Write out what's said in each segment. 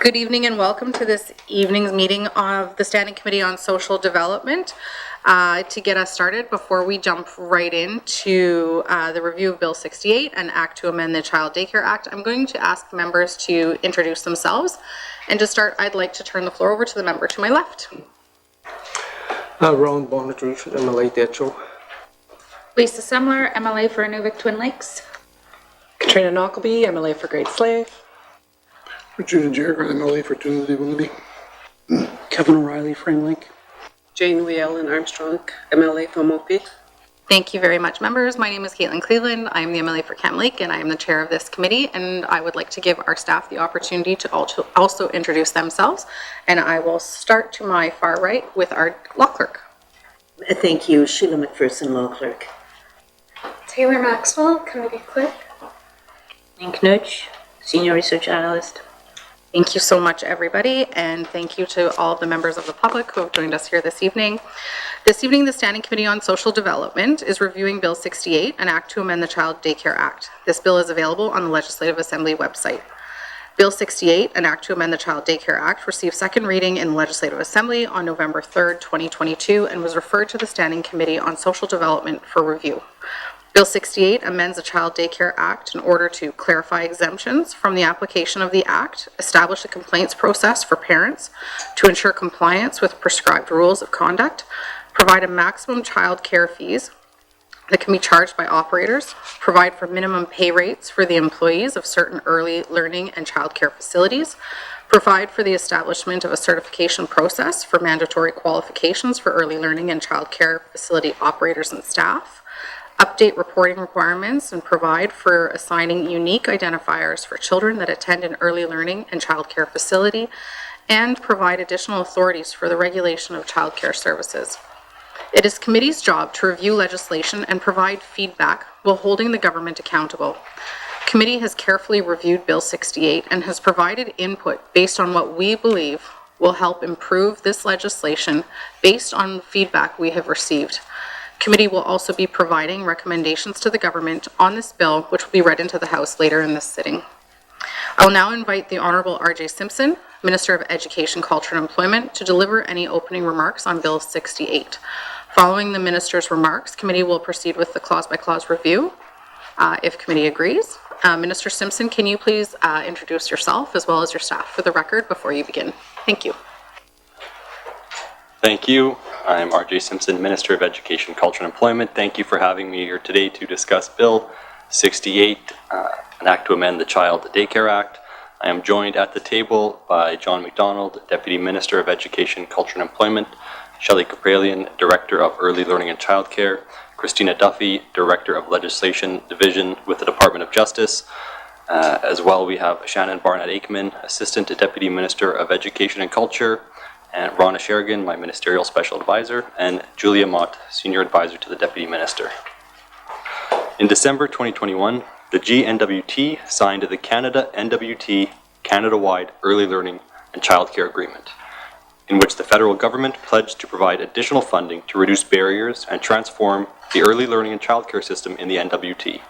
Good evening and welcome to this evening's meeting of the Standing Committee on Social Development. To get us started, before we jump right into the review of Bill 68, an act to amend the Child Daycare Act, I'm going to ask members to introduce themselves. And to start, I'd like to turn the floor over to the member to my left. Ron Bonadrouche, MLA Detchell. Lisa Semler, MLA for Inuvik Twin Lakes. Katrina Knockleby, MLA for Great Slave. Richard Jagger, MLA for Trinity Willoughby. Kevin O'Reilly, Frame Link. Jane Whelan Armstrong, MLA for Mopi. Thank you very much, members. My name is Caitlin Cleveland. I am the MLA for Cam Lake, and I am the chair of this committee. And I would like to give our staff the opportunity to also introduce themselves. And I will start to my far right with our law clerk. Thank you. Sheila McPherson, law clerk. Taylor Maxwell, committee clerk. Lynn Knutsch, senior research analyst. Thank you so much, everybody, and thank you to all the members of the public who have joined us here this evening. This evening, the Standing Committee on Social Development is reviewing Bill 68, an act to amend the Child Daycare Act. This bill is available on the Legislative Assembly website. Bill 68, an act to amend the Child Daycare Act, received second reading in the Legislative Assembly on November 3rd, 2022, and was referred to the Standing Committee on Social Development for review. Bill 68 amends the Child Daycare Act in order to clarify exemptions from the application of the Act, establish a complaints process for parents to ensure compliance with prescribed rules of conduct, provide a maximum child care fees that can be charged by operators, provide for minimum pay rates for the employees of certain early learning and child care facilities, provide for the establishment of a certification process for mandatory qualifications for early learning and child care facility operators and staff, update reporting requirements and provide for assigning unique identifiers for children that attend an early learning and child care facility, and provide additional authorities for the regulation of child care services. It is committee's job to review legislation and provide feedback while holding the government accountable. Committee has carefully reviewed Bill 68 and has provided input based on what we believe will help improve this legislation based on the feedback we have received. Committee will also be providing recommendations to the government on this bill, which will be read into the House later in this sitting. I will now invite the Honourable R.J. Simpson, Minister of Education, Culture and Employment, to deliver any opening remarks on Bill 68. Following the Minister's remarks, Committee will proceed with the clause-by-clause review, if Committee agrees. Minister Simpson, can you please introduce yourself as well as your staff for the record before you begin? Thank you. Thank you. I'm R.J. Simpson, Minister of Education, Culture and Employment. Thank you for having me here today to discuss Bill 68, an act to amend the Child Daycare Act. I am joined at the table by John McDonald, Deputy Minister of Education, Culture and Employment, Shelley Capralian, Director of Early Learning and Childcare, Christina Duffy, Director of Legislation Division with the Department of Justice. As well, we have Shannon Barnett-Aikman, Assistant Deputy Minister of Education and Culture, and Ronna Sherrigan, my Ministerial Special Advisor, and Julia Mott, Senior Advisor to the Deputy Minister. In December 2021, the GNWT signed the Canada-NWT Canada-wide Early Learning and Childcare Agreement, in which the federal government pledged to provide additional funding to reduce barriers and transform the early learning and childcare system in the NWT.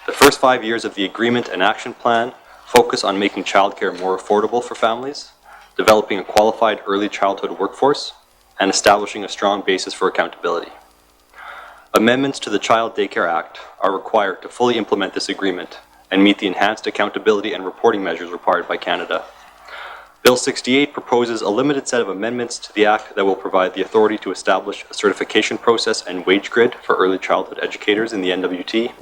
The first 5 years of the agreement and action plan focus on making childcare more affordable for families, developing a qualified early childhood workforce, and establishing a strong basis for accountability. Amendments to the Child Daycare Act are required to fully implement this agreement and meet the enhanced accountability and reporting measures required by Canada. Bill 68 proposes a limited set of amendments to the Act that will provide the authority to establish a certification process and wage grid for early childhood educators in the NWT,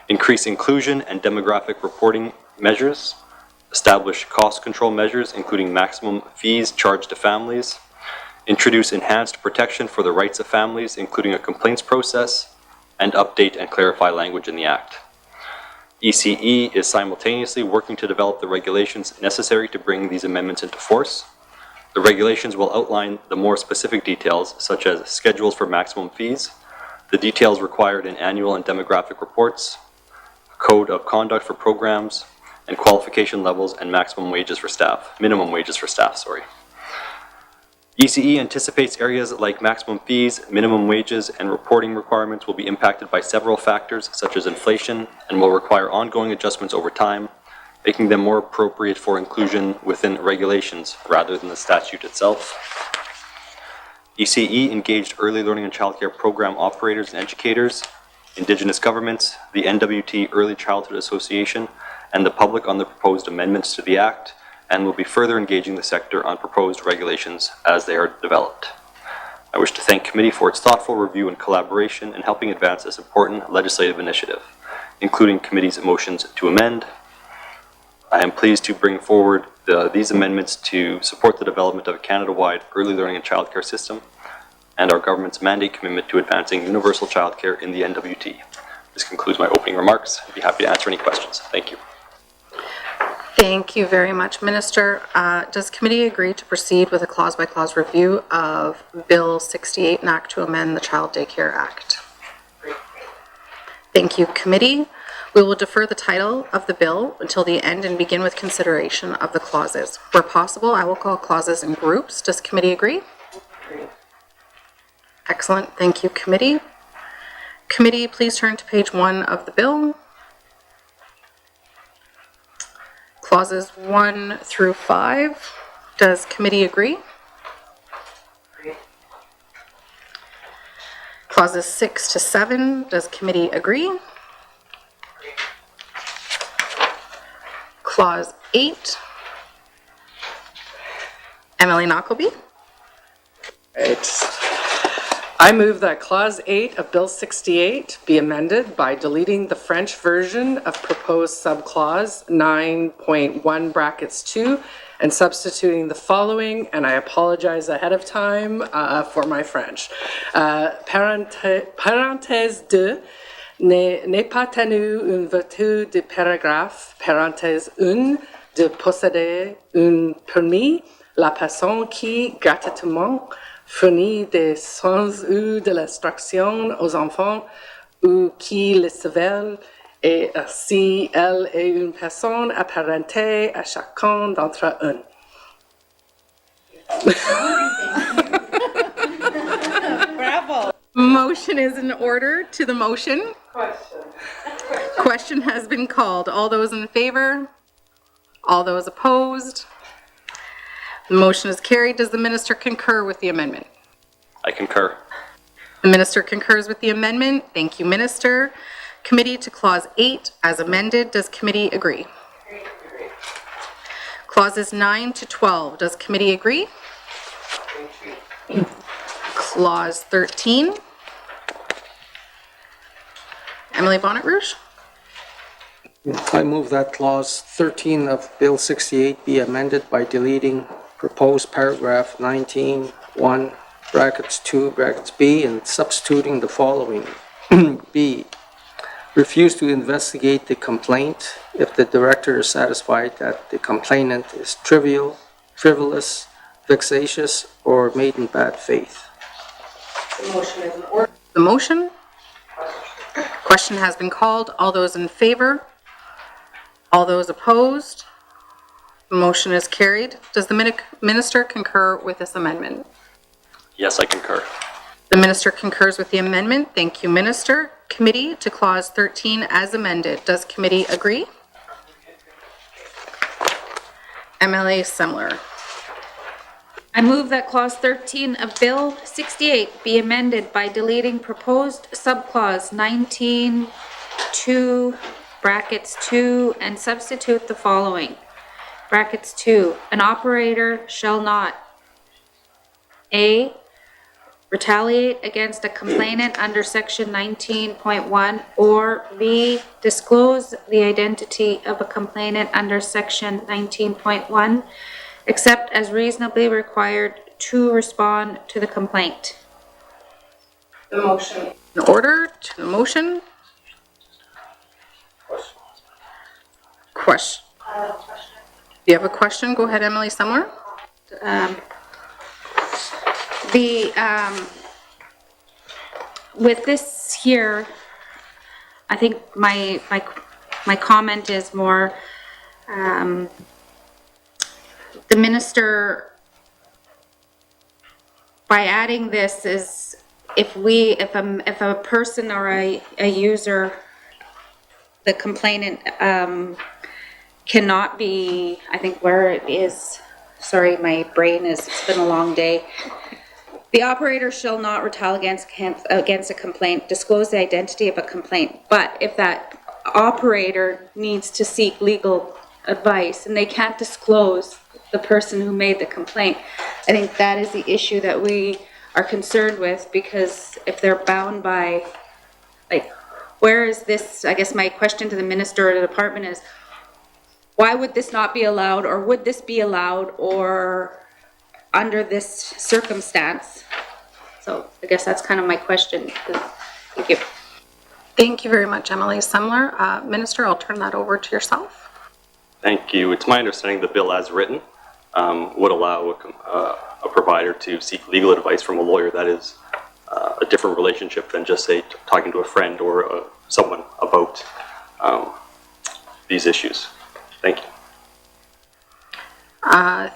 increase inclusion and demographic reporting measures, establish cost control measures, including maximum fees charged to families, introduce enhanced protection for the rights of families, including a complaints process, and update and clarify language in the Act. ECE is simultaneously working to develop the regulations necessary to bring these amendments into force. The regulations will outline the more specific details, such as schedules for maximum fees, the details required in annual and demographic reports, code of conduct for programs, and qualification levels and minimum wages for staff, ECE anticipates areas like maximum fees, minimum wages, and reporting requirements will be impacted by several factors such as inflation and will require ongoing adjustments over time. making them more appropriate for inclusion within regulations rather than the statute itself. ECE engaged early learning and childcare program operators and educators, Indigenous governments, the NWT Early Childhood Association, and the public on the proposed amendments to the Act, and will be further engaging the sector on proposed regulations as they are developed. I wish to thank committee for its thoughtful review and collaboration in helping advance this important legislative initiative, including committee's motions to amend. I am pleased to bring forward these amendments to support the development of a Canada-wide early learning and childcare system and our government's mandate commitment to advancing universal childcare in the NWT. This concludes my opening remarks. I'd be happy to answer any questions. Thank you. Thank you very much, Minister. Does committee agree to proceed with a clause-by-clause review of Bill 68, an act to amend the Child Daycare Act? Thank you, committee. We will defer the title of the bill until the end and begin with consideration of the clauses. Where possible, I will call clauses in groups. Does committee agree? Excellent. Thank you, committee. Committee, please turn to page 1 of the bill. Clauses 1 through 5. Does committee agree? Clauses 6 to 7. Does committee agree? Clause 8. Emily Knockleby. I move that Clause 8 of Bill 68 be amended by deleting the French version of proposed subclause 9.1 brackets 2 and substituting the following, and I apologize ahead of time for my French. Parenthèse 2 n'est pas tenu une vertu de paragraphe, parenthèse 1, de posséder un permis, la personne qui, gratuitement, fournit des soins ou de l'instruction aux enfants ou qui les surveille, et si elle est une personne apparentée à chacun d'entre eux. Motion is in order to the motion. Question has been called. All those in favor? All those opposed? The motion is carried. Does the minister concur with the amendment? I concur. The minister concurs with the amendment. Thank you, minister. Committee to clause 8 as amended. Does committee agree? Clauses 9 to 12. Does committee agree? Clause 13. Emily Bonnet Rouge. I move that clause 13 of Bill 68 be amended by deleting proposed paragraph 19(1) brackets 2 brackets B and substituting the following. B, refuse to investigate the complaint if the director is satisfied that the complainant is trivial, frivolous, vexatious, or made in bad faith. The motion is in order. The motion. Question has been called. All those in favor? All those opposed? The motion is carried. Does the minister concur with this amendment? Yes, I concur. The minister concurs with the amendment. Thank you, minister. Committee to clause 13 as amended. Does committee agree? MLA Semler. I move that clause 13 of Bill 68 be amended by deleting proposed subclause 19(2) brackets 2 and substitute the following. Brackets 2, an operator shall not A, retaliate against a complainant under section 19.1, or B, disclose the identity of a complainant under section 19.1, except as reasonably required to respond to the complaint. The motion. In order to the motion. Question. You have a question? Go ahead, Emily Semler. With this here, I think my comment is more, the minister, by adding this, is if a person or a user, the complainant, cannot be, I think where it is, sorry, my brain is, it's been a long day. The operator shall not retaliate against a complaint, disclose the identity of a complaint. But if that operator needs to seek legal advice and they can't disclose the person who made the complaint, I think that is the issue that we are concerned with, because if they're bound by, like, where is this, I guess my question to the minister or the department is, why would this not be allowed, or would this be allowed, or under this circumstance? So I guess that's kind of my question. Thank you. Thank you very much, Emily Semler. Minister, I'll turn that over to yourself. Thank you. It's my understanding the bill as written would allow a provider to seek legal advice from a lawyer that is a different relationship than just, say, talking to a friend or someone about these issues. Thank you.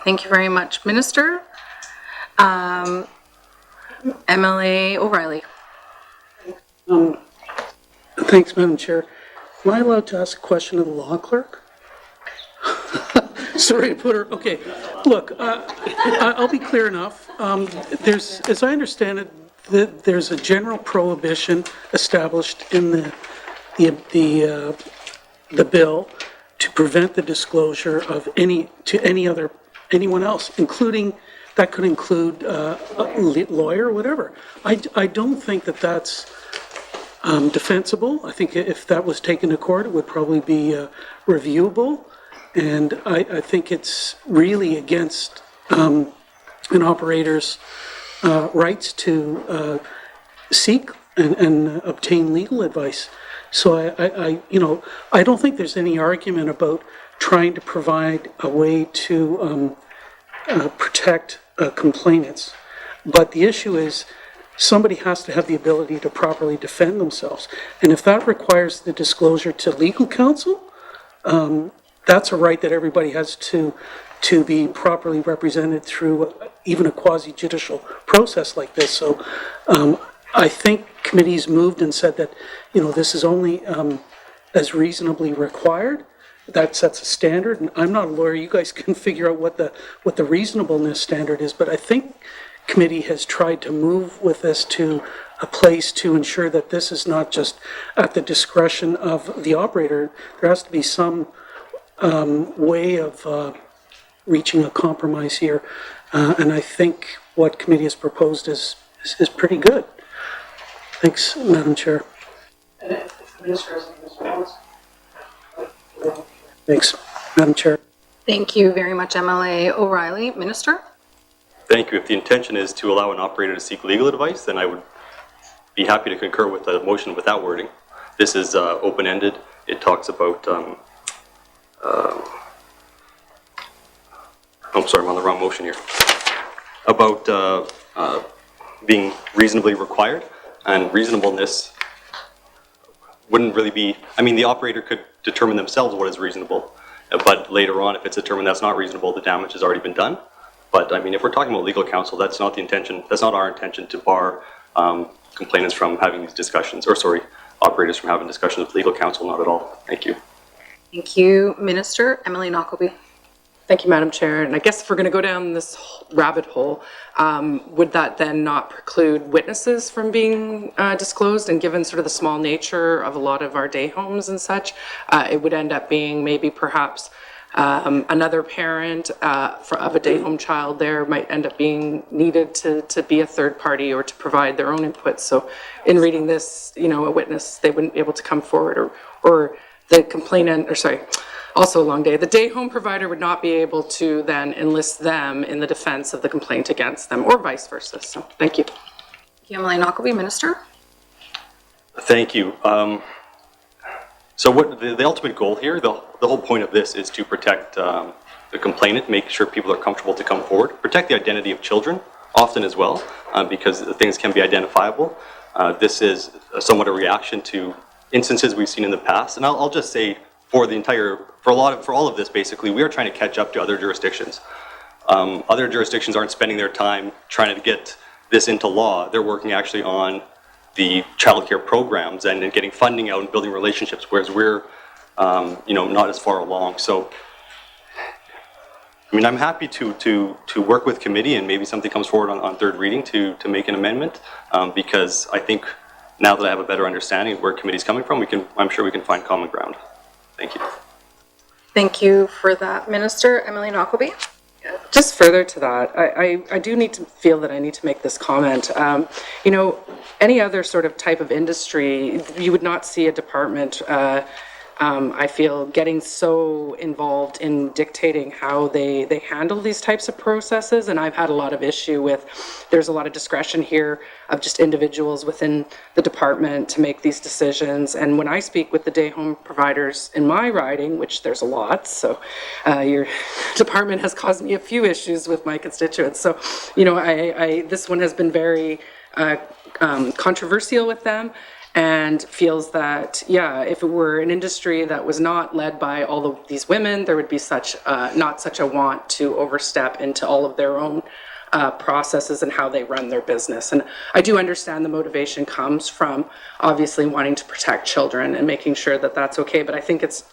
Thank you very much, Minister. MLA O'Reilly. Thanks, Madam Chair. Am I allowed to ask a question of the law clerk? Sorry to put her, okay. Look, I'll be clear enough. There's, as I understand it, there's a general prohibition established in the bill to prevent the disclosure of anyone else, including, that could include a lawyer or whatever. I don't think that that's defensible. I think if that was taken to court, it would probably be reviewable. And I think it's really against an operator's rights to seek and obtain legal advice. So I don't think there's any argument about trying to provide a way to protect complainants. But the issue is, somebody has to have the ability to properly defend themselves. And if that requires the disclosure to legal counsel, that's a right that everybody has to be properly represented through even a quasi-judicial process like this. So I think committees moved and said that, this is only as reasonably required. That sets a standard, and I'm not a lawyer. You guys can figure out what the reasonableness standard is, but I think committee has tried to move with this to a place to ensure that this is not just at the discretion of the operator. There has to be some way of reaching a compromise here, and I think what committee has proposed is pretty good. Thanks, Madam Chair. Thanks, Madam Chair. Thank you very much, MLA O'Reilly. Minister? Thank you. If the intention is to allow an operator to seek legal advice, then I would be happy to concur with the motion with that wording. This is open-ended. It talks about, I'm sorry, I'm on the wrong motion here. About being reasonably required, and reasonableness wouldn't really be, the operator could determine themselves what is reasonable, but later on, if it's determined that's not reasonable, the damage has already been done. But if we're talking about legal counsel, that's not the intention, that's not our intention to bar complainants from having these discussions, operators from having discussions with legal counsel, not at all. Thank you. Thank you, Minister. Emily Knockleby. Thank you, Madam Chair. And I guess if we're going to go down this rabbit hole, would that then not preclude witnesses from being disclosed? And given sort of the small nature of a lot of our day homes and such, it would end up being maybe perhaps another parent of a day home child there might end up being needed to be a third party or to provide their own input. So in reading this, a witness, they wouldn't be able to come forward, or the complainant, also a long day. The day home provider would not be able to then enlist them in the defense of the complaint against them, or vice versa. So, thank you. Thank you, Emily Knockleby. Minister? Thank you. So what the ultimate goal here, the whole point of this is to protect the complainant, make sure people are comfortable to come forward, protect the identity of children often as well, because things can be identifiable. This is somewhat a reaction to instances we've seen in the past, and I'll just say, for all of this, basically, we are trying to catch up to other jurisdictions. Other jurisdictions aren't spending their time trying to get this into law. They're working actually on the childcare programs and getting funding out and building relationships, whereas we're not as far along. So, I mean, I'm happy to work with committee, and maybe something comes forward on third reading to make an amendment, because I think now that I have a better understanding of where committee's coming from, I'm sure we can find common ground. Thank you. Thank you for that, Minister. Emily Knockleby? Just further to that, I do need to feel that I need to make this comment. Any other sort of type of industry, you would not see a department, I feel, getting so involved in dictating how they handle these types of processes. And I've had a lot of issue with, there's a lot of discretion here of just individuals within the department to make these decisions. And when I speak with the day home providers in my riding, which there's a lot, so your department has caused me a few issues with my constituents. So, this one has been very controversial with them, and feels that, if it were an industry that was not led by all of these women, there would be not such a want to overstep into all of their own processes and how they run their business. And I do understand the motivation comes from obviously wanting to protect children and making sure that that's okay, but I think it's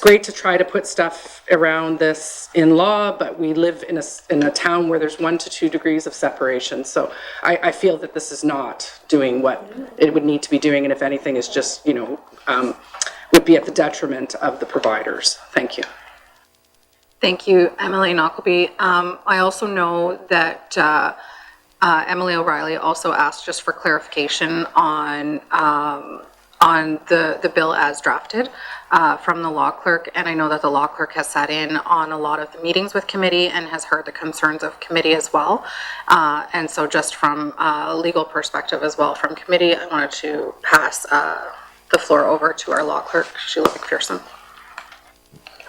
great to try to put stuff around this in law, but we live in a town where there's 1 to 2 degrees of separation. So I feel that this is not doing what it would need to be doing, and if anything is just, would be at the detriment of the providers. Thank you. Thank you, Emily Knockleby. I also know that Emily O'Reilly also asked just for clarification on the bill as drafted from the law clerk, and I know that the law clerk has sat in on a lot of the meetings with committee and has heard the concerns of committee as well. And so just from a legal perspective as well from committee, I wanted to pass the floor over to our law clerk, Sheila McPherson.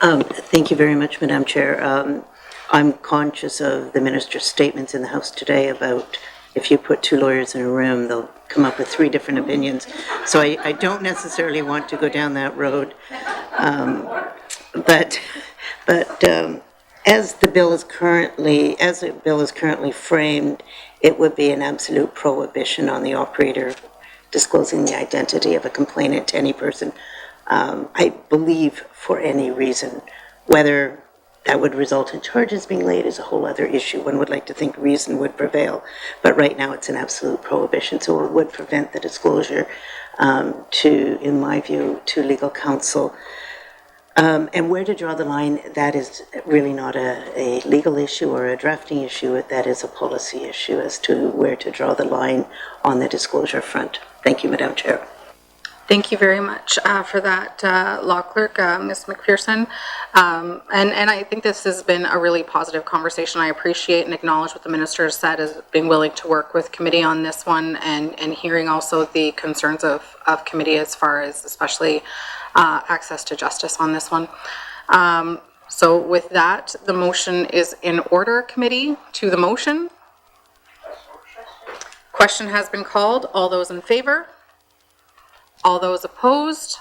Thank you very much, Madam Chair. I'm conscious of the minister's statements in the House today about if you put 2 lawyers in a room, they'll come up with 3 different opinions. So I don't necessarily want to go down that road. But as the bill is currently framed, it would be an absolute prohibition on the operator disclosing the identity of a complainant to any person. I believe for any reason, whether that would result in charges being laid is a whole other issue. One would like to think reason would prevail, but right now it's an absolute prohibition, so it would prevent the disclosure in my view, to legal counsel. And where to draw the line, that is really not a legal issue or a drafting issue, that is a policy issue as to where to draw the line on the disclosure front. Thank you, Madam Chair. Thank you very much for that, Law Clerk, Ms. McPherson. And I think this has been a really positive conversation. I appreciate and acknowledge what the Minister has said as being willing to work with committee on this one, and hearing also the concerns of committee as far as especially access to justice on this one. So with that, the motion is in order, committee. To the motion. Question has been called. All those in favor? All those opposed?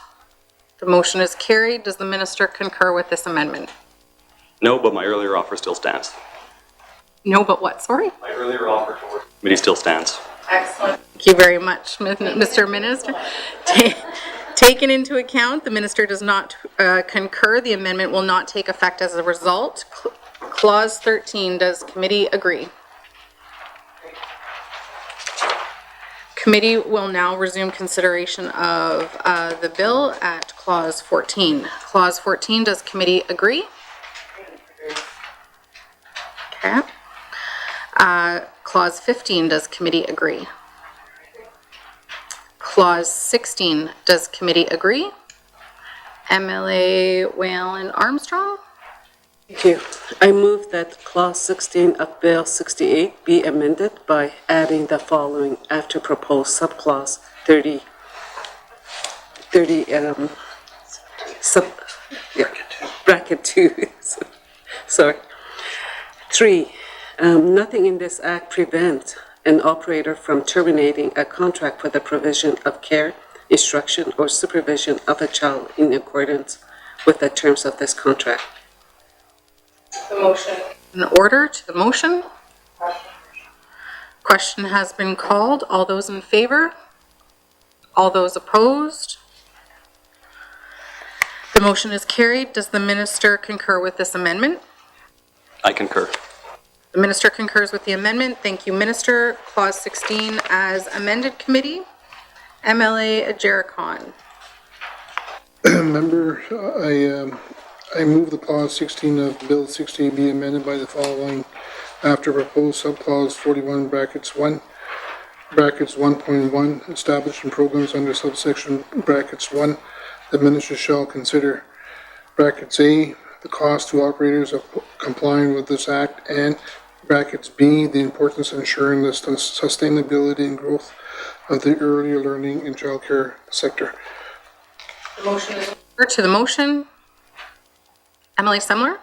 The motion is carried. Does the minister concur with this amendment? No, but my earlier offer still stands. No, but what? Sorry? My earlier offer for committee still stands. Excellent. Thank you very much, Mr. Minister. Taken into account, the minister does not concur. The amendment will not take effect as a result. Clause 13, does committee agree? Committee will now resume consideration of the bill at Clause 14. Clause 14, does committee agree? Okay. Clause 15, does committee agree? Clause 16, does committee agree? MLA Whalen Armstrong? Thank you. I move that Clause 16 of Bill 68 be amended by adding the following after proposed subclause 30, bracket 2. Sorry. 3. Nothing in this act prevents an operator from terminating a contract for the provision of care, instruction, or supervision of a child in accordance with the terms of this contract. The motion. In order to the motion. Question has been called. All those in favor? All those opposed? The motion is carried. Does the minister concur with this amendment? I concur. The minister concurs with the amendment. Thank you, Minister. Clause 16 as amended, committee. MLA Jericon. Member, I move the clause 16 of Bill 68 be amended by the following. After proposed subclause 41 brackets 1, brackets 1.1, establishing programs under subsection brackets 1, the minister shall consider brackets A, the cost to operators of complying with this act, and brackets B, the importance of ensuring the sustainability and growth of the earlier learning and childcare sector. The motion is to the motion. Emily Semler?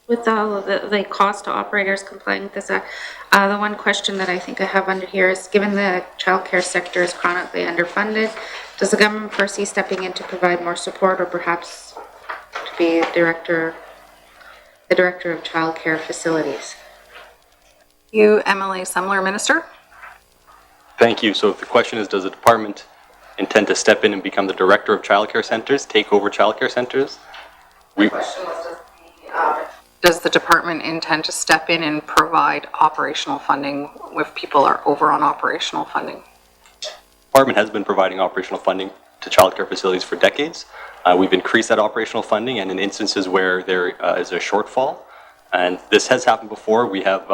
With all of the cost to operators complying with this act, the one question that I think I have under here is, given the childcare sector is chronically underfunded, does the government foresee stepping in to provide more support, or perhaps to be the director of childcare facilities? You, Emily Semler, Minister? Thank you. So if the question is, does the department intend to step in and become the director of childcare centers, take over childcare centers? Does the department intend to step in and provide operational funding if people are over on operational funding? The department has been providing operational funding to childcare facilities for decades. We've increased that operational funding, and in instances where there is a shortfall, and this has happened before, we have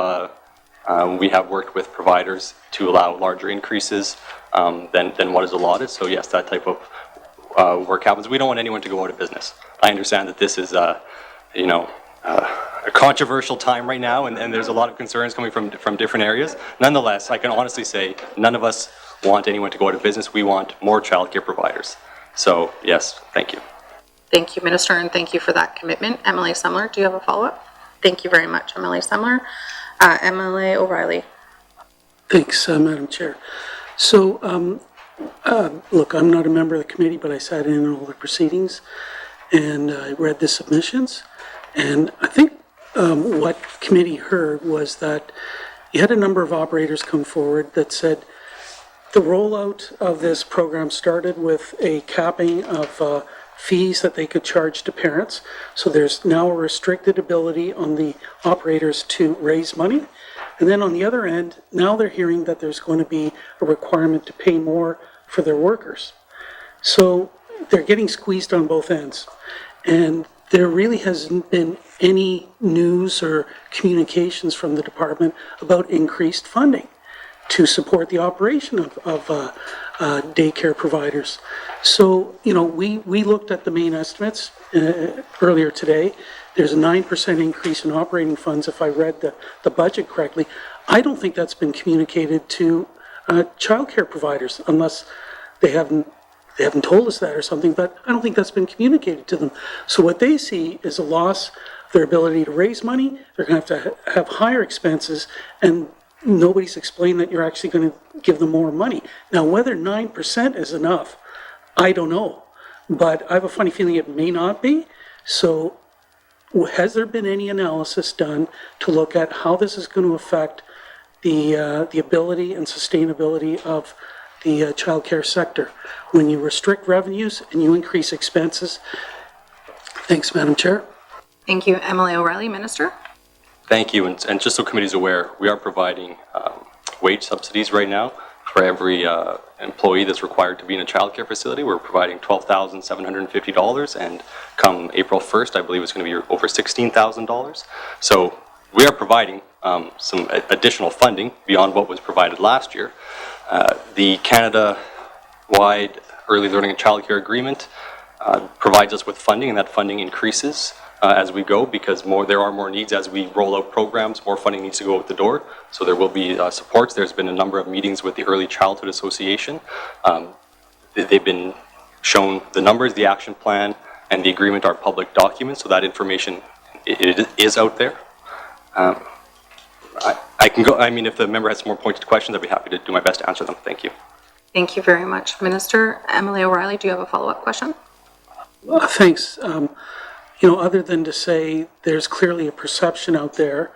worked with providers to allow larger increases than what is allotted. So yes, that type of work happens. We don't want anyone to go out of business. I understand that this is a controversial time right now, and there's a lot of concerns coming from different areas. Nonetheless, I can honestly say none of us want anyone to go out of business. We want more childcare providers. So yes, thank you. Thank you, Minister, and thank you for that commitment. Emily Semler, do you have a follow-up? Thank you very much, Emily Semler. MLA O'Reilly. Thanks, Madam Chair. So, look, I'm not a member of the committee, but I sat in on all the proceedings, and I read the submissions, and I think what committee heard was that you had a number of operators come forward that said the rollout of this program started with a capping of fees that they could charge to parents. So there's now a restricted ability on the operators to raise money. And then on the other end, now they're hearing that there's going to be a requirement to pay more for their workers. So they're getting squeezed on both ends. And there really hasn't been any news or communications from the department about increased funding to support the operation of daycare providers. So, you know, we looked at the main estimates earlier today. There's a 9% increase in operating funds, if I read the budget correctly. I don't think that's been communicated to childcare providers, unless they haven't told us that or something, but I don't think that's been communicated to them. So what they see is a loss of their ability to raise money. They're going to have to have higher expenses, and nobody's explained that you're actually going to give them more money. Now, whether 9% is enough, I don't know, but I have a funny feeling it may not be. So has there been any analysis done to look at how this is going to affect the ability and sustainability of the childcare sector when you restrict revenues and you increase expenses? Thanks, Madam Chair. Thank you, Emily O'Reilly, Minister. Thank you, and just so committee is aware, we are providing wage subsidies right now for every employee that's required to be in a childcare facility. We're providing $12,750, and come April 1st, I believe it's going to be over $16,000. So we are providing some additional funding beyond what was provided last year. The Canada-wide Early Learning and Childcare Agreement provides us with funding, and that funding increases as we go, because there are more needs as we roll out programs. More funding needs to go out the door, so there will be supports. There's been a number of meetings with the Early Childhood Association. They've been shown the numbers, the action plan, and the agreement are public documents, so that information it is out there. I can go. I mean, if the member has some more pointed questions, I'd be happy to do my best to answer them. Thank you. Thank you very much, Minister. Emily O'Reilly, do you have a follow-up question? Thanks. You know, other than to say there's clearly a perception out there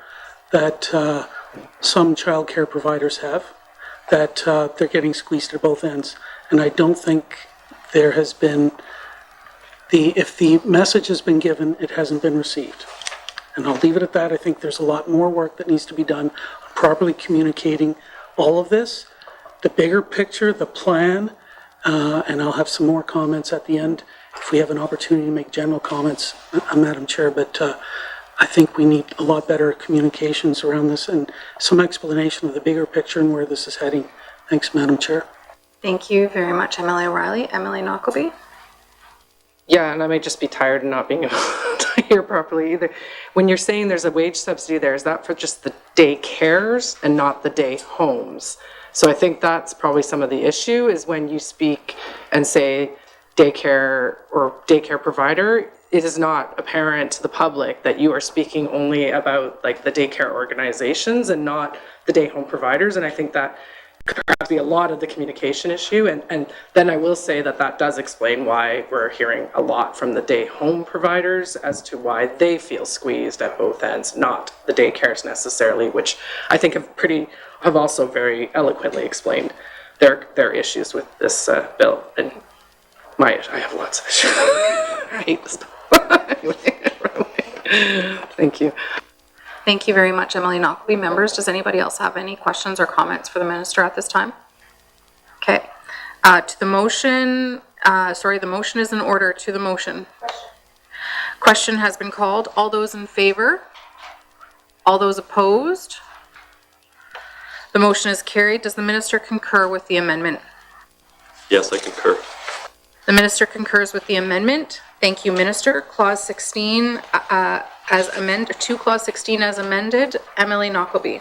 that some childcare providers have, that they're getting squeezed at both ends. And I don't think there has been if the message has been given, it hasn't been received. And I'll leave it at that. I think there's a lot more work that needs to be done on properly communicating all of this, the bigger picture, the plan, and I'll have some more comments at the end if we have an opportunity to make general comments, Madam Chair, but I think we need a lot better communications around this and some explanation of the bigger picture and where this is heading. Thanks, Madam Chair. Thank you very much, Emily O'Reilly. Emily Knockleby? Yeah, and I might just be tired of not being able to hear properly either. When you're saying there's a wage subsidy there, is that for just the daycares and not the day homes? So I think that's probably some of the issue, is when you speak and say daycare or daycare provider, it is not apparent to the public that you are speaking only about like the daycare organizations and not the day home providers. And I think that could perhaps be a lot of the communication issue. And then I will say that that does explain why we're hearing a lot from the day home providers as to why they feel squeezed at both ends, not the daycares necessarily, which I think have also very eloquently explained their issues with this bill. And I have lots of issues. I hate this stuff. Thank you. Thank you very much, Emily Knockleby. Members, does anybody else have any questions or comments for the minister at this time? Okay. To the motion, the motion is in order. To the motion. Question has been called. All those in favor? All those opposed? The motion is carried. Does the minister concur with the amendment? Yes, I concur. The minister concurs with the amendment. Thank you, Minister. Clause 16 as amended, to Clause 16 as amended. Emily Knockleby.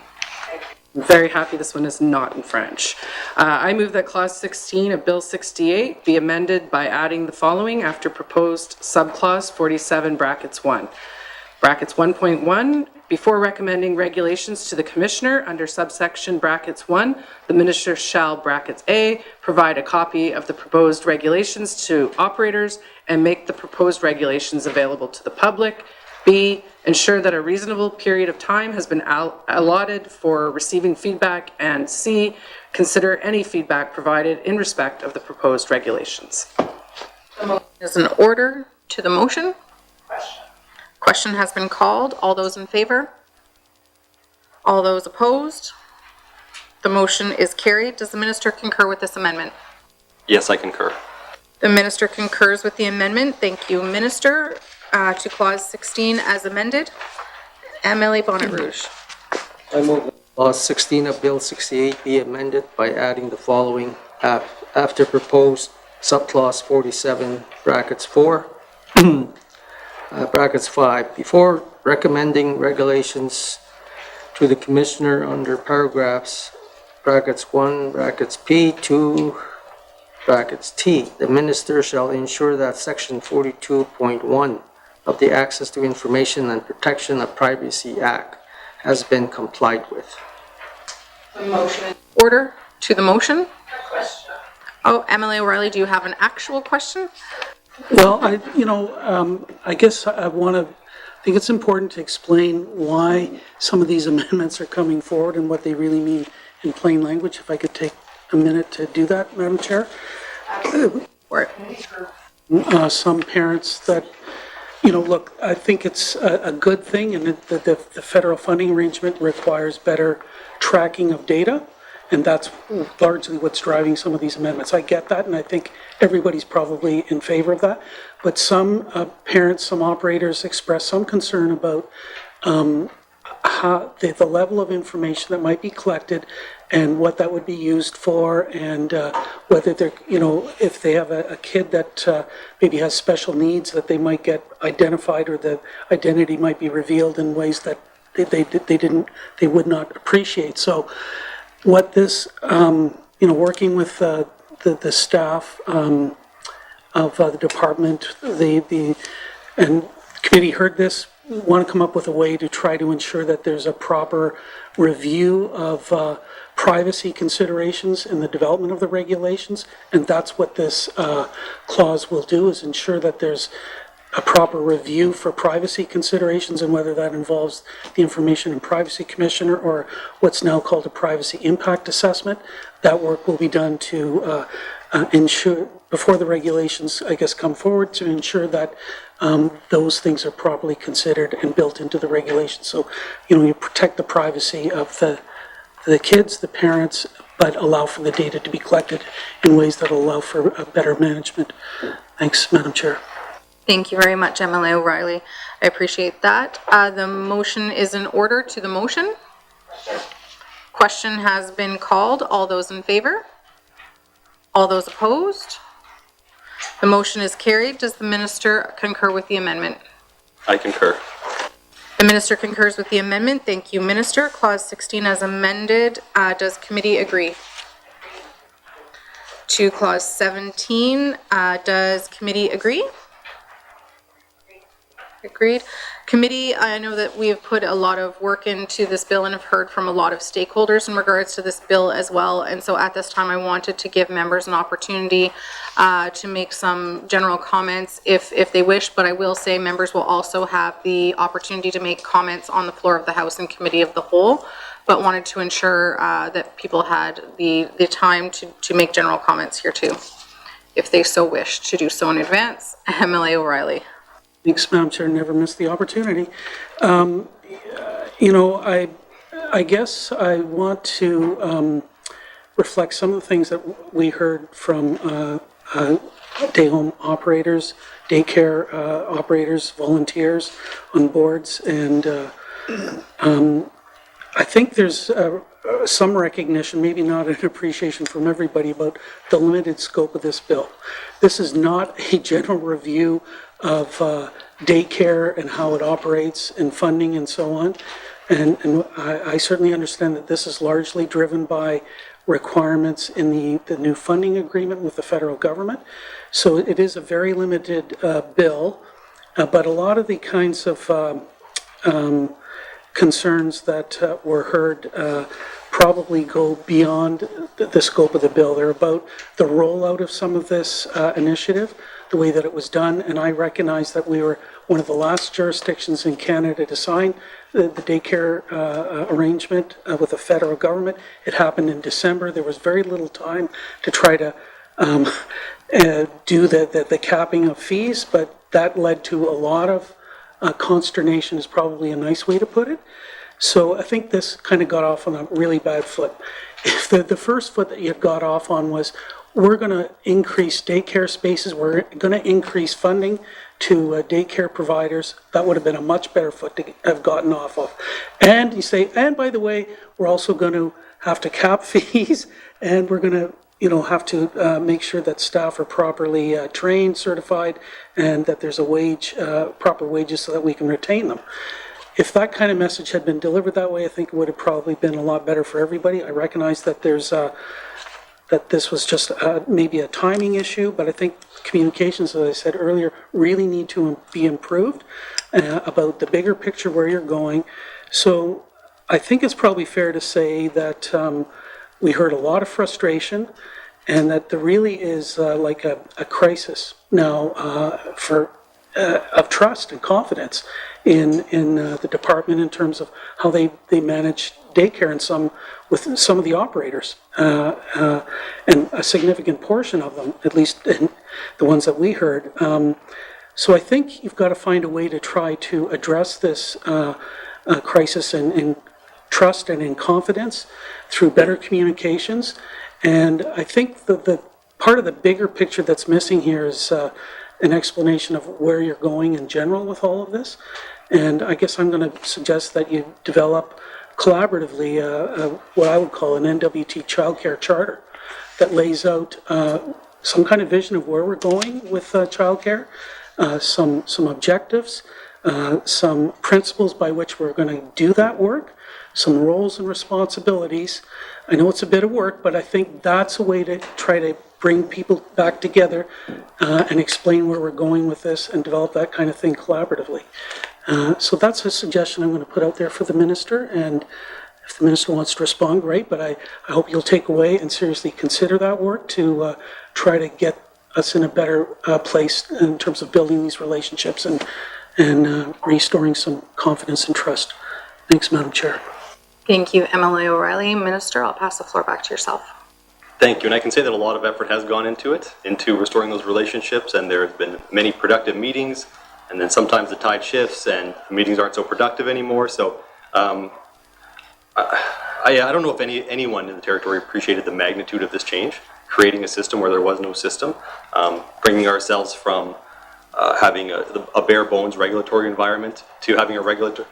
I'm very happy this one is not in French. I move that Clause 16 of Bill 68 be amended by adding the following after proposed subclause 47 brackets 1. Brackets 1.1, before recommending regulations to the Commissioner under subsection brackets 1, the Minister shall, brackets A, provide a copy of the proposed regulations to operators and make the proposed regulations available to the public. B, ensure that a reasonable period of time has been allotted for receiving feedback. And C, consider any feedback provided in respect of the proposed regulations. Is an order to the motion? Question has been called. All those in favor? All those opposed? The motion is carried. Does the minister concur with this amendment? Yes, I concur. The minister concurs with the amendment. Thank you, Minister. To Clause 16 as amended. Emily Bonnet Rouge. I move that Clause 16 of Bill 68 be amended by adding the following after proposed subclause 47 brackets 4 brackets 5. Before recommending regulations to the Commissioner under paragraphs brackets 1 brackets P 2 brackets T, the Minister shall ensure that Section 42.1 of the Access to Information and Protection of Privacy Act has been complied with. Order to the motion. Oh, Emily O'Reilly, do you have an actual question? Well, I guess I think it's important to explain why some of these amendments are coming forward and what they really mean in plain language. If I could take a minute to do that, Madam Chair. Some parents that, look, I think it's a good thing, and that the federal funding arrangement requires better tracking of data, and that's largely what's driving some of these amendments. I get that, and I think everybody's probably in favor of that. But some parents, some operators express some concern about how the level of information that might be collected and what that would be used for, and whether they're, if they have a kid that maybe has special needs, that they might get identified or the identity might be revealed in ways that they would not appreciate. So what this, working with the staff of the department, and the committee heard this, want to come up with a way to try to ensure that there's a proper review of privacy considerations in the development of the regulations, and that's what this clause will do, is ensure that there's a proper review for privacy considerations and whether that involves the Information and Privacy Commissioner or what's now called a Privacy Impact Assessment. That work will be done to ensure, before the regulations, I guess, come forward, to ensure that those things are properly considered and built into the regulations. So, you protect the privacy of the kids, the parents, but allow for the data to be collected in ways that will allow for a better management. Thanks, Madam Chair. Thank you very much, MLA O'Reilly. I appreciate that. The motion is in order to the motion. Question has been called. All those in favor? All those opposed? The motion is carried. Does the minister concur with the amendment? I concur. The minister concurs with the amendment. Thank you, Minister. Clause 16 as amended. Does committee agree? To clause 17, does committee agree? Agreed. Committee, I know that we have put a lot of work into this bill and have heard from a lot of stakeholders in regards to this bill as well. And so at this time, I wanted to give members an opportunity to make some general comments if they wish. But I will say members will also have the opportunity to make comments on the floor of the House and Committee of the Whole, but wanted to ensure that people had the time to make general comments here too, if they so wish to do so in advance. MLA O'Reilly. Thanks, Madam Chair. Never miss the opportunity. I guess I want to reflect some of the things that we heard from day home operators, daycare operators, volunteers on boards, and I think there's some recognition, maybe not an appreciation from everybody, about the limited scope of this bill. This is not a general review of daycare and how it operates and funding and so on. And I certainly understand that this is largely driven by requirements in the new funding agreement with the federal government. So it is a very limited bill, but a lot of the kinds of concerns that were heard probably go beyond the scope of the bill. They're about the rollout of some of this initiative, the way that it was done, and I recognize that we were one of the last jurisdictions in Canada to sign the daycare arrangement with the federal government. It happened in December. There was very little time to try to do the capping of fees, but that led to a lot of consternation is probably a nice way to put it. So I think this kind of got off on a really bad foot. If the first foot that you got off on was, we're going to increase daycare spaces, we're going to increase funding to daycare providers, that would have been a much better foot to have gotten off of. And you say, and by the way, we're also going to have to cap fees, and we're going to have to make sure that staff are properly trained, certified, and that there's a proper wages so that we can retain them. If that kind of message had been delivered that way, I think it would have probably been a lot better for everybody. I recognize that that this was just maybe a timing issue, but I think communications, as I said earlier, really need to be improved about the bigger picture where you're going. So I think it's probably fair to say that we heard a lot of frustration, and that there really is like a crisis now of trust and confidence in the department in terms of how they manage daycare and with some of the operators, and a significant portion of them, at least in the ones that we heard. So I think you've got to find a way to try to address this crisis in trust and in confidence through better communications. And I think the part of the bigger picture that's missing here is an explanation of where you're going in general with all of this. And I guess I'm going to suggest that you develop collaboratively what I would call an NWT childcare charter that lays out some kind of vision of where we're going with childcare, some objectives, some principles by which we're going to do that work, some roles and responsibilities. I know it's a bit of work, but I think that's a way to try to bring people back together and explain where we're going with this and develop that kind of thing collaboratively. So that's a suggestion I'm going to put out there for the minister, and if the minister wants to respond, great, but I hope you'll take away and seriously consider that work to try to get us in a better place in terms of building these relationships and restoring some confidence and trust. Thanks, Madam Chair. Thank you, MLA O'Reilly. Minister, I'll pass the floor back to yourself. Thank you, and I can say that a lot of effort has gone into it, into restoring those relationships, and there have been many productive meetings, and then sometimes the tide shifts and meetings aren't so productive anymore, so I don't know if anyone in the territory appreciated the magnitude of this change, creating a system where there was no system, bringing ourselves from having a bare bones regulatory environment to having to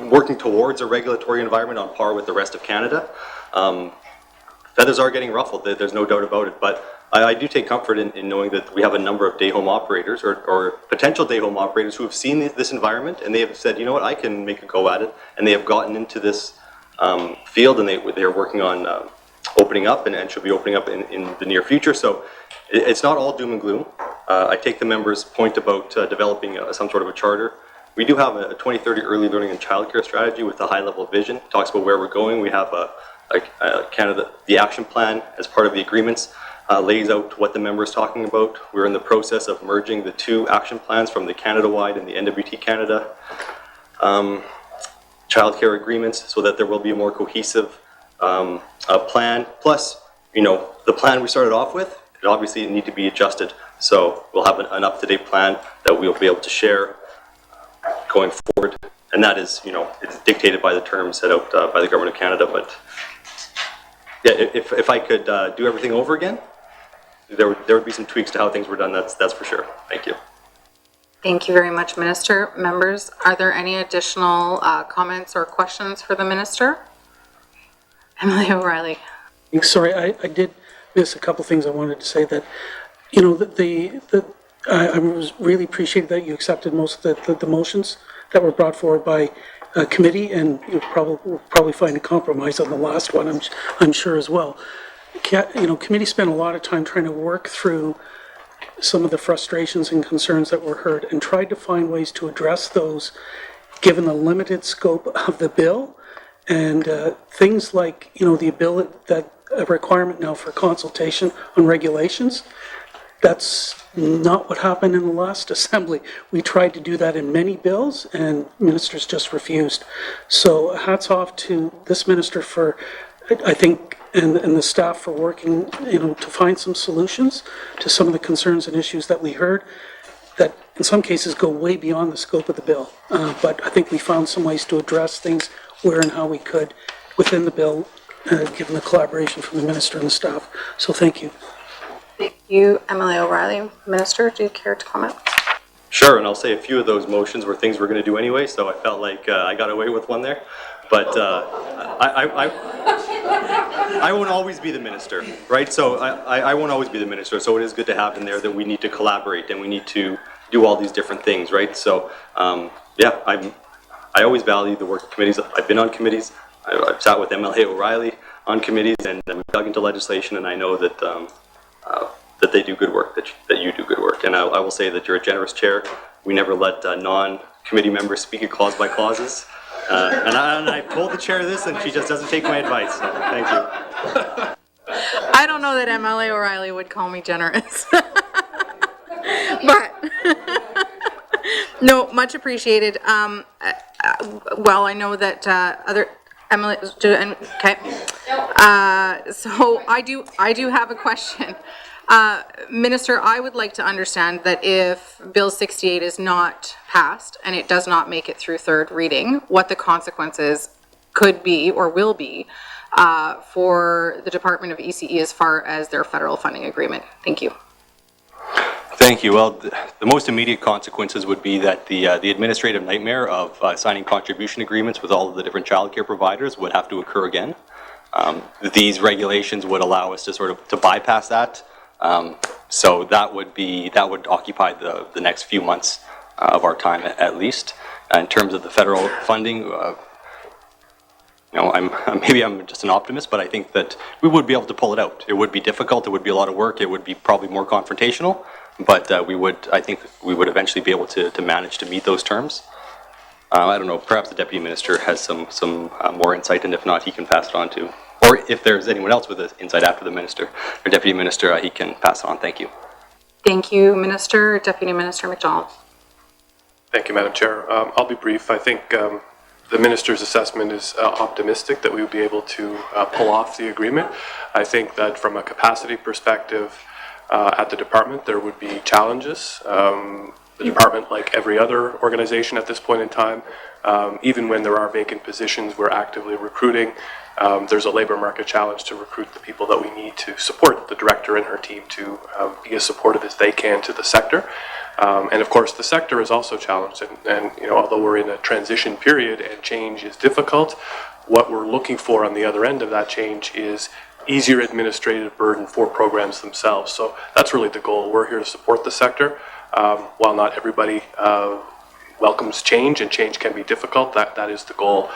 working towards a regulatory environment on par with the rest of Canada. Feathers are getting ruffled, there's no doubt about it, but I do take comfort in knowing that we have a number of day home operators or potential day home operators who have seen this environment and they have said, you know what, I can make a go at it, and they have gotten into this field and they're working on opening up and should be opening up in the near future. So it's not all doom and gloom. I take the member's point about developing some sort of a charter. We do have a 2030 early learning and childcare strategy with a high level vision. It talks about where we're going. We have Canada, the action plan as part of the agreements lays out what the member is talking about. We're in the process of merging the two action plans from the Canada-wide and the NWT Canada childcare agreements so that there will be a more cohesive plan. Plus, you know, the plan we started off with, it obviously need to be adjusted. So we'll have an up-to-date plan that we'll be able to share going forward. And that is, you know, it's dictated by the terms set out by the Government of Canada. But yeah, if I could do everything over again, there would be some tweaks to how things were done. That's for sure. Thank you. Thank you very much, Minister. Members, are there any additional comments or questions for the Minister? Emily O'Reilly. Sorry, I did miss a couple things I wanted to say. That, you know, I was really appreciated that you accepted most of the motions that were brought forward by committee, and you'll probably find a compromise on the last one, I'm sure as well. You know, committee spent a lot of time trying to work through some of the frustrations and concerns that were heard and tried to find ways to address those given the limited scope of the bill, and things like, you know, the ability that a requirement now for consultation on regulations. That's not what happened in the last assembly. We tried to do that in many bills and ministers just refused. So hats off to this minister for, I think, and the staff for working, you know, to find some solutions to some of the concerns and issues that we heard that in some cases go way beyond the scope of the bill. But I think we found some ways to address things where and how we could within the bill, given the collaboration from the minister and the staff. So thank you. Thank you, Emily O'Reilly. Minister, do you care to comment? Sure, and I'll say a few of those motions were things we're going to do anyway, so I felt like I got away with one there. But I won't always be the minister, right? So I won't always be the minister, so it is good to have in there that we need to collaborate and we need to do all these different things, right? So, yeah, I always value the work of committees. I've been on committees. I've sat with MLA O'Reilly on committees, and we've dug into legislation, and I know that that they do good work, that you do good work. And I will say that you're a generous chair. We never let non-committee members speak clause by clauses. And I told the chair this, and she just doesn't take my advice. So thank you. I don't know that MLA O'Reilly would call me generous. But, no, much appreciated. Well, I know that other, Emily, okay. So I do have a question. Minister, I would like to understand that if Bill 68 is not passed and it does not make it through third reading, what the consequences could be or will be for the Department of ECE as far as their federal funding agreement. Thank you. Thank you. Well, the most immediate consequences would be that the administrative nightmare of signing contribution agreements with all of the different childcare providers would have to occur again. These regulations would allow us to sort of to bypass that. So that would occupy the next few months of our time at least. In terms of the federal funding, you know, maybe I'm just an optimist, but I think that we would be able to pull it out. It would be difficult. It would be a lot of work. It would be probably more confrontational, but I think we would eventually be able to manage to meet those terms. I don't know. Perhaps the deputy minister has some more insight, and if not, he can pass it on to. Or if there's anyone else with insight after the minister or deputy minister, he can pass it on. Thank you. Thank you, Minister. Deputy Minister McDonald. Thank you, Madam Chair. I'll be brief. I think the Minister's assessment is optimistic that we will be able to pull off the agreement. I think that from a capacity perspective at the department, there would be challenges. The department, like every other organization at this point in time, even when there are vacant positions, we're actively recruiting. There's a labor market challenge to recruit the people that we need to support the director and her team to be as supportive as they can to the sector. And of course, the sector is also challenged. And you know, although we're in a transition period and change is difficult, what we're looking for on the other end of that change is easier administrative burden for programs themselves. So that's really the goal. We're here to support the sector. While not everybody welcomes change, and change can be difficult, that is the goal.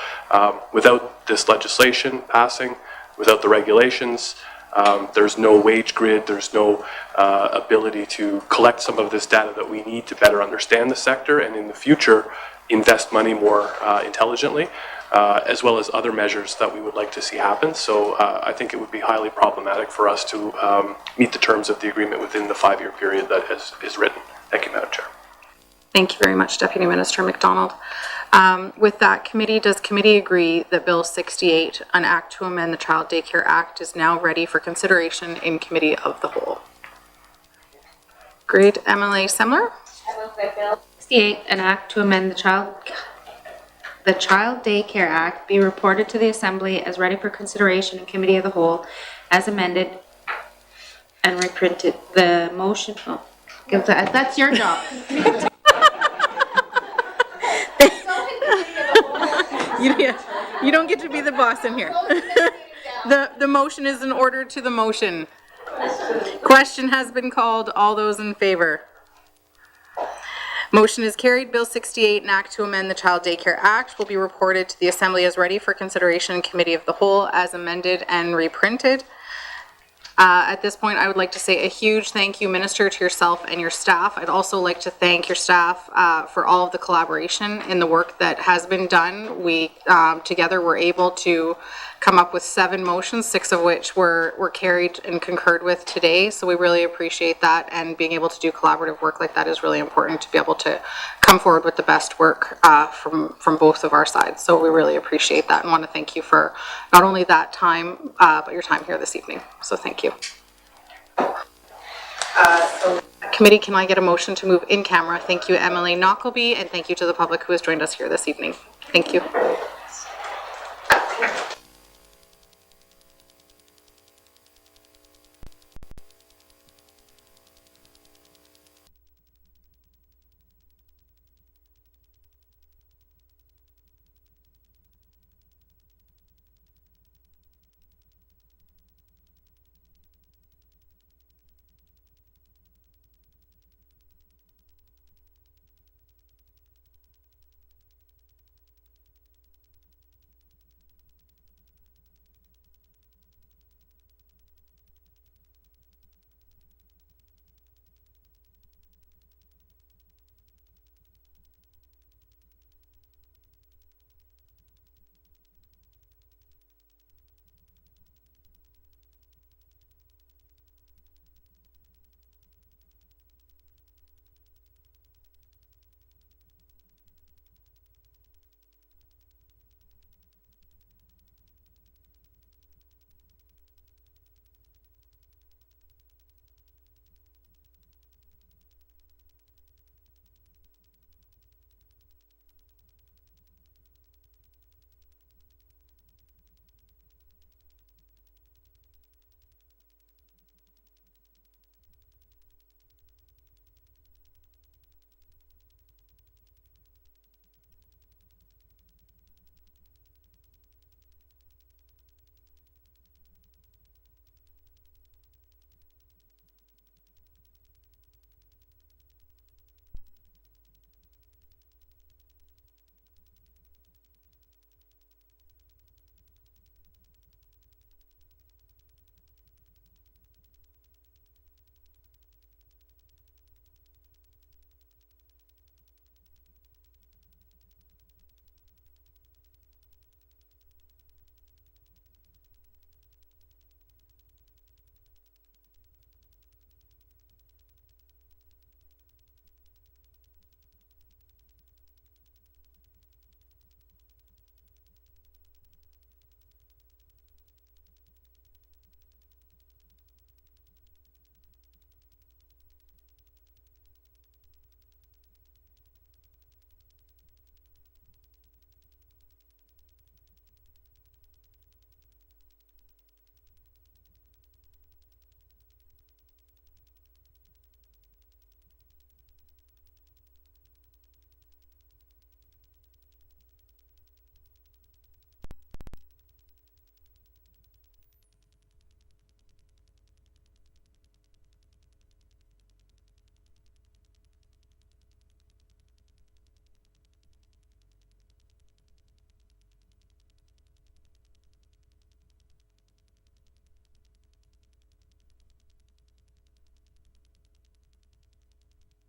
Without this legislation passing, without the regulations, there's no wage grid, there's no ability to collect some of this data that we need to better understand the sector and in the future invest money more intelligently, as well as other measures that we would like to see happen. So I think it would be highly problematic for us to meet the terms of the agreement within the 5-year period that is written. Thank you, Madam Chair. Thank you very much, Deputy Minister McDonald. With that, does committee agree that Bill 68, an act to amend the Child Daycare Act, is now ready for consideration in committee of the whole? Agreed. MLA Semler? I move that Bill 68, an act to amend the Child Daycare Act, be reported to the Assembly as ready for consideration in committee of the whole, as amended and reprinted. The motion, that's your job. You don't get to be the boss in here. The motion is in order to the motion. Question has been called. All those in favor? Motion is carried. Bill 68, an act to amend the Child Daycare Act, will be reported to the Assembly as ready for consideration in committee of the whole, as amended and reprinted. At this point, I would like to say a huge thank you, Minister, to yourself and your staff. I'd also like to thank your staff for all of the collaboration in the work that has been done. We together were able to come up with 7 motions, 6 of which were carried and concurred with today. So we really appreciate that, and being able to do collaborative work like that is really important to be able to come forward with the best work from both of our sides. So we really appreciate that and want to thank you for not only that time, but your time here this evening. So thank you. Committee, can I get a motion to move in camera? Thank you, Emily Knockleby, and thank you to the public who has joined us here this evening. Thank you.